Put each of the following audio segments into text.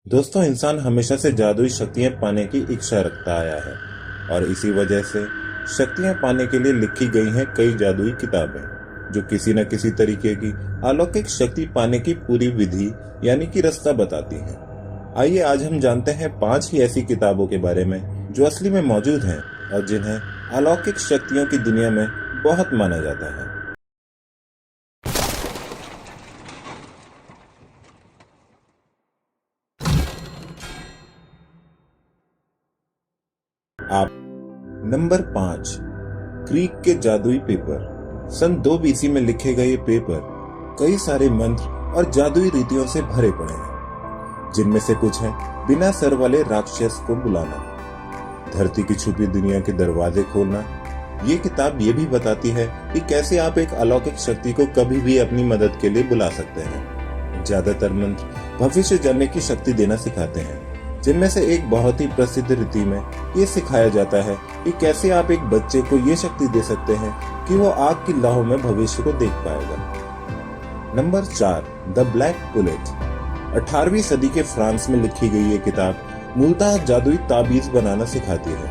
दोस्तों, इंसान हमेशा से जादुई शक्तियां पाने की इच्छा रखता आया है और इसी वजह से शक्तियां पाने के लिए लिखी गई हैं कई जादुई किताबें जो किसी न किसी तरीके की अलौकिक शक्ति पाने की पूरी विधि यानी कि रास्ता बताती हैं। आइए आज हम जानते हैं 5 ही ऐसी किताबों के बारे में जो असली में मौजूद हैं और जिन्हें अलौकिक शक्तियों की दुनिया में बहुत माना जाता है। आप नंबर 5, क्रीक के जादुई पेपर। सन 2 BC में लिखे गए ये पेपर कई सारे मंत्र और जादुई रीतियों से भरे पड़े हैं, जिनमें से कुछ हैं बिना सर वाले राक्षस को बुलाना, धरती की छुपी दुनिया के दरवाजे खोलना। ये किताब ये भी बताती है कि कैसे आप एक अलौकिक शक्ति को कभी भी अपनी मदद के लिए बुला सकते हैं। ज्यादातर मंत्र भविष्य जानने की शक्ति देना सिखाते हैं, जिनमें से एक बहुत ही प्रसिद्ध रीति में ये सिखाया जाता है कि कैसे आप एक बच्चे को ये शक्ति दे सकते हैं कि वो आग की लौह में भविष्य को देख पाएगा। Number 4, the black bullet. 18वीं सदी के फ्रांस में लिखी गई ये किताब मूलतः जादुई ताबीज बनाना सिखाती है।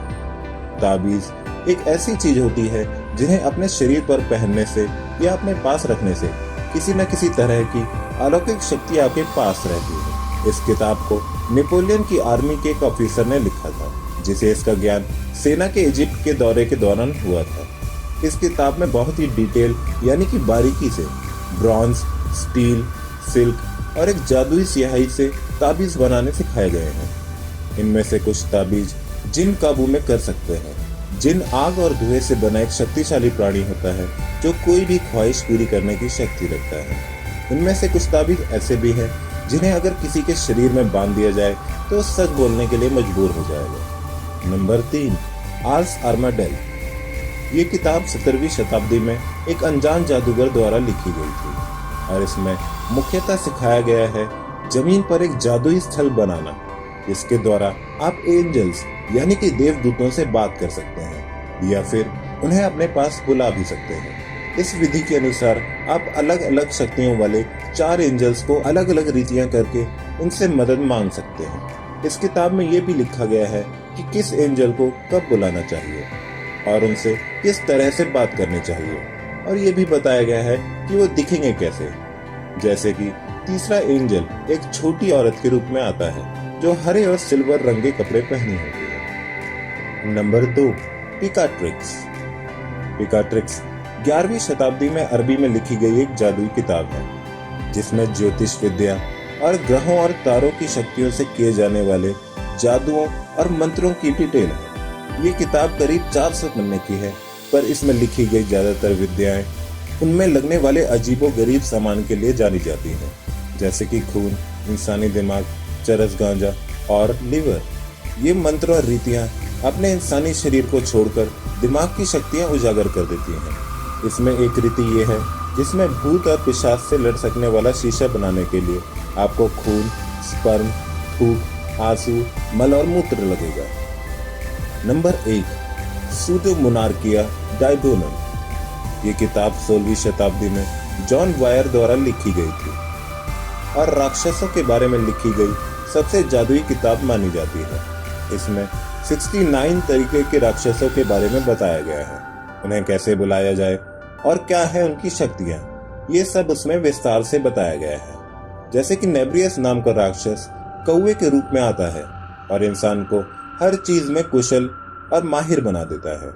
ताबीज एक ऐसी चीज होती है जिन्हें अपने शरीर पर पहनने से या अपने पास रखने से किसी न किसी तरह की अलौकिक शक्ति आपके पास रहती है। इस किताब को नेपोलियन की आर्मी के एक ऑफिसर ने लिखा था, जिसे इसका ज्ञान सेना के इजिप्ट के दौरे के दौरान हुआ था। इस किताब में बहुत ही डिटेल यानी कि बारीकी से ब्रॉन्ज, स्टील, सिल्क और एक जादुई स्याही से ताबीज बनाने सिखाए गए हैं। इनमें से कुछ ताबीज जिन काबू में कर सकते हैं। जिन आग और धुएं से बना एक शक्तिशाली प्राणी होता है जो कोई भी ख्वाहिश पूरी करने की शक्ति रखता है। इनमें से कुछ ताबीज ऐसे भी हैं जिन्हें अगर किसी के शरीर में बांध दिया जाए तो सच बोलने के लिए मजबूर हो जाएगा। Number 3, Ars Armadel. ये किताब 17वीं शताब्दी में एक अनजान जादूगर द्वारा लिखी गई थी और इसमें मुख्यतः सिखाया गया है जमीन पर एक जादुई स्थल बनाना, जिसके द्वारा आप एंजल्स यानी कि देवदूतों से बात कर सकते हैं या फिर उन्हें अपने पास बुला भी सकते हैं। इस विधि के अनुसार आप अलग अलग शक्तियों वाले 4 एंजल्स को अलग अलग रीतियां करके उनसे मदद मांग सकते हैं। इस किताब में ये भी लिखा गया है कि किस एंजल को कब बुलाना चाहिए और उनसे किस तरह से बात करनी चाहिए, और ये भी बताया गया है कि वो दिखेंगे कैसे। जैसे कि तीसरा एंजल एक छोटी औरत के रूप में आता है जो हरे और सिल्वर रंग के कपड़े पहनी होती है। नंबर 2, पिकाट्रिक्स। पिकाट्रिक्स 11वीं शताब्दी में अरबी में लिखी गई एक जादुई किताब है, जिसमें ज्योतिष विद्या और ग्रहों और तारों की शक्तियों से किए जाने वाले जादुओं और मंत्रों की डिटेल है। ये किताब करीब 400 पन्ने की है, पर इसमें लिखी गई ज्यादातर विद्याएं उनमें लगने वाले अजीबो गरीब सामान के लिए जानी जाती हैं, जैसे कि खून, इंसानी दिमाग, चरस गांजा और लिवर। ये मंत्र और रीतियां अपने इंसानी शरीर को छोड़कर दिमाग की शक्तियां उजागर कर देती हैं। इसमें एक रीति ये है जिसमें भूत और पिशाच से लड़ सकने वाला शीशा बनाने के लिए आपको खून, स्पर्म, थूक, आंसू, मल और मूत्र लगेगा। Number 1, Pseudomonarchia Daemonum. ये किताब 16वीं शताब्दी में जॉन वायर द्वारा लिखी गई थी और राक्षसों के बारे में लिखी गई सबसे जादुई किताब मानी जाती है। इसमें 69 तरीके के राक्षसों के बारे में बताया गया है, उन्हें कैसे बुलाया जाए और क्या है उनकी शक्तियां, ये सब उसमें विस्तार से बताया गया है। जैसे कि नेब्रियस नाम का राक्षस कौवे के रूप में आता है और इंसान को हर चीज में कुशल और माहिर बना देता है।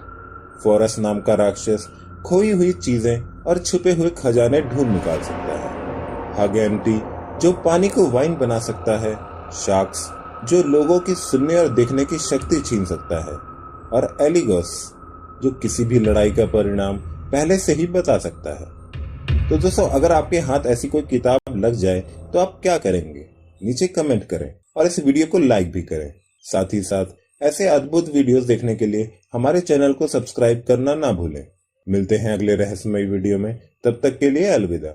फोरस नाम का राक्षस खोई हुई चीजें और छुपे हुए खजाने ढूंढ निकाल सकता है। हागेंटी जो पानी को वाइन बना सकता है। शार्क्स जो लोगों की सुनने और देखने की शक्ति छीन सकता है, और एलिगोस जो किसी भी लड़ाई का परिणाम पहले से ही बता सकता है। तो दोस्तों, अगर आपके हाथ ऐसी कोई किताब लग जाए तो आप क्या करेंगे? नीचे कमेंट करें और इस वीडियो को लाइक भी करें। साथ ही साथ ऐसे अद्भुत वीडियोस देखने के लिए हमारे चैनल को सब्सक्राइब करना ना भूलें। मिलते हैं अगले रहस्यमय वीडियो में, तब तक के लिए अलविदा।